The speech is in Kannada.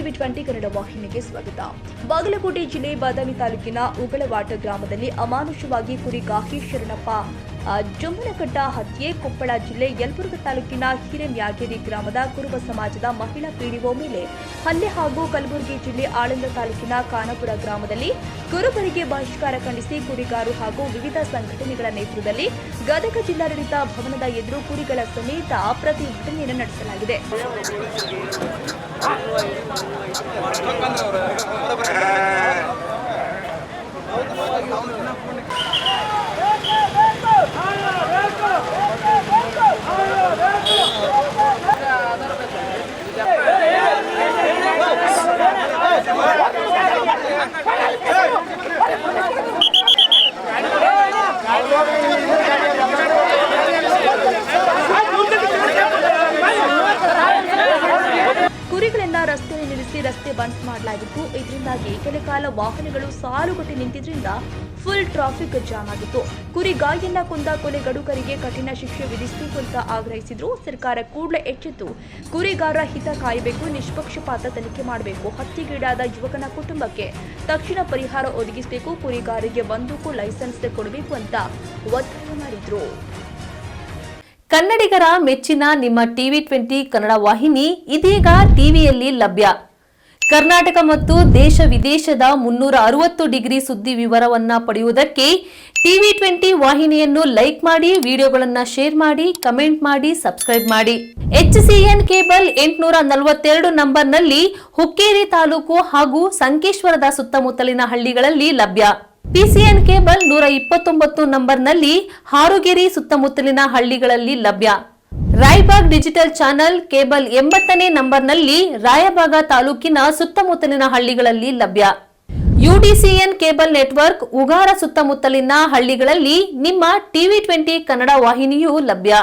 TV20 ಕನ್ನಡ ವಾಹಿನಿಗೆ ಸ್ವಾಗತ. ಬಾಗಲಕೋಟೆ ಜಿಲ್ಲೆ ಬಾದಾಮಿ ತಾಲೂಕಿನ ಉಗಳವಾಟ ಗ್ರಾಮದಲ್ಲಿ ಅಮಾನುಷವಾಗಿ ಕುರಿಗಾಹಿ ಶರಣಪ್ಪ ಜಮ್ಮನಕಟ್ಟ ಹತ್ಯೆ. ಕೊಪ್ಪಳ ಜಿಲ್ಲೆ ಯಲಬುರ್ಗಾ ತಾಲೂಕಿನ ಹಿರೇಮ್ಯಾಗೇರಿ ಗ್ರಾಮದ ಕುರುಬ ಸಮಾಜದ ಮಹಿಳಾ ಪಿಡಿಒ ಮೇಲೆ ಹಲ್ಲೆ ಹಾಗೂ ಕಲಬುರಗಿ ಜಿಲ್ಲೆ ಆಳಂದ ತಾಲೂಕಿನ ಖಾನಾಪುರ ಗ್ರಾಮದಲ್ಲಿ ಕುರುಬರಿಗೆ ಬಹಿಷ್ಕಾರ ಖಂಡಿಸಿ ಕುರಿಗಾರು ಹಾಗೂ ವಿವಿಧ ಸಂಘಟನೆಗಳ ನೇತೃತ್ವದಲ್ಲಿ ಗದಗ ಜಿಲ್ಲಾಡಳಿತ ಭವನದ ಎದುರು ಕುರಿಗಳ ಸಮೇತ ಪ್ರತಿಭಟನೆಯನ್ನು ನಡೆಸಲಾಗಿದೆ. ಕುರಿಗಳನ್ನ ರಸ್ತೆಯಲ್ಲಿ ನಿಲ್ಲಿಸಿ ರಸ್ತೆ ಬಂದ್ ಮಾಡಲಾಗಿತ್ತು. ಇದರಿಂದಾಗಿ ಕೆಲ ಕಾಲ ವಾಹನಗಳು ಸಾಲುಗಟ್ಟಿ ನಿಂತಿದ್ರಿಂದ ಫುಲ್ ಟ್ರಾಫಿಕ್ ಜಾಮ್ ಆಗಿತ್ತು. ಕುರಿಗಾಯಿಯನ್ನ ಕೊಂದ ಕೊಲೆಗಡುಕರಿಗೆ ಕಠಿಣ ಶಿಕ್ಷೆ ವಿಧಿಸಬೇಕು ಅಂತ ಆಗ್ರಹಿಸಿದ್ರು. ಸರ್ಕಾರ ಕೂಡಲೇ ಎಚ್ಚೆತ್ತು ಕುರಿಗಾರರ ಹಿತ ಕಾಯಬೇಕು, ನಿಷ್ಪಕ್ಷಪಾತ ತನಿಖೆ ಮಾಡಬೇಕು, ಹತ್ಯೆಗೀಡಾದ ಯುವಕನ ಕುಟುಂಬಕ್ಕೆ ತಕ್ಷಣ ಪರಿಹಾರ ಒದಗಿಸಬೇಕು, ಕುರಿಗಾರರಿಗೆ ಬಂದೂಕು ಲೈಸೆನ್ಸ್ ಕೊಡಬೇಕು ಅಂತ ಒತ್ತಾಯ ಮಾಡಿದ್ರು. ಕನ್ನಡಿಗರ ಮೆಚ್ಚಿನ ನಿಮ್ಮ TV20 ಕನ್ನಡ ವಾಹಿನಿ ಇದೀಗ ಟಿವಿಯಲ್ಲಿ ಲಭ್ಯ. ಕರ್ನಾಟಕ ಮತ್ತು ದೇಶ ವಿದೇಶದ 360 ಡಿಗ್ರಿ ಸುದ್ದಿ ವಿವರವನ್ನ ಪಡೆಯುವುದಕ್ಕೆ TV20 ವಾಹಿನಿಯನ್ನು ಲೈಕ್ ಮಾಡಿ, ವಿಡಿಯೋಗಳನ್ನು ಶೇರ್ ಮಾಡಿ, ಕಮೆಂಟ್ ಮಾಡಿ, ಸಬ್ಸ್ಕ್ರೈಬ್ ಮಾಡಿ. HCN ಕೇಬಲ್ 842 ನಂಬರ್ನಲ್ಲಿ ಹುಕ್ಕೇರಿ ತಾಲೂಕು ಹಾಗೂ ಸಂಕೇಶ್ವರದ ಸುತ್ತಮುತ್ತಲಿನ ಹಳ್ಳಿಗಳಲ್ಲಿ ಲಭ್ಯ. PCN ಕೇಬಲ್ 129 ನಂಬರ್ನಲ್ಲಿ ಹಾರುಗೆರೆ ಸುತ್ತಮುತ್ತಲಿನ ಹಳ್ಳಿಗಳಲ್ಲಿ ಲಭ್ಯ. ರಾಯಬಾಗ್ ಡಿಜಿಟಲ್ ಚಾನೆಲ್ ಕೇಬಲ್ 80ನೇ ನಂಬರ್ನಲ್ಲಿ ರಾಯಬಾಗ ತಾಲೂಕಿನ ಸುತ್ತಮುತ್ತಲಿನ ಹಳ್ಳಿಗಳಲ್ಲಿ ಲಭ್ಯ. UDCN ಕೇಬಲ್ ನೆಟ್ವರ್ಕ್ ಉಗಾರ ಸುತ್ತಮುತ್ತಲಿನ ಹಳ್ಳಿಗಳಲ್ಲಿ ನಿಮ್ಮ TV20 ಕನ್ನಡ ವಾಹಿನಿಯೂ ಲಭ್ಯ.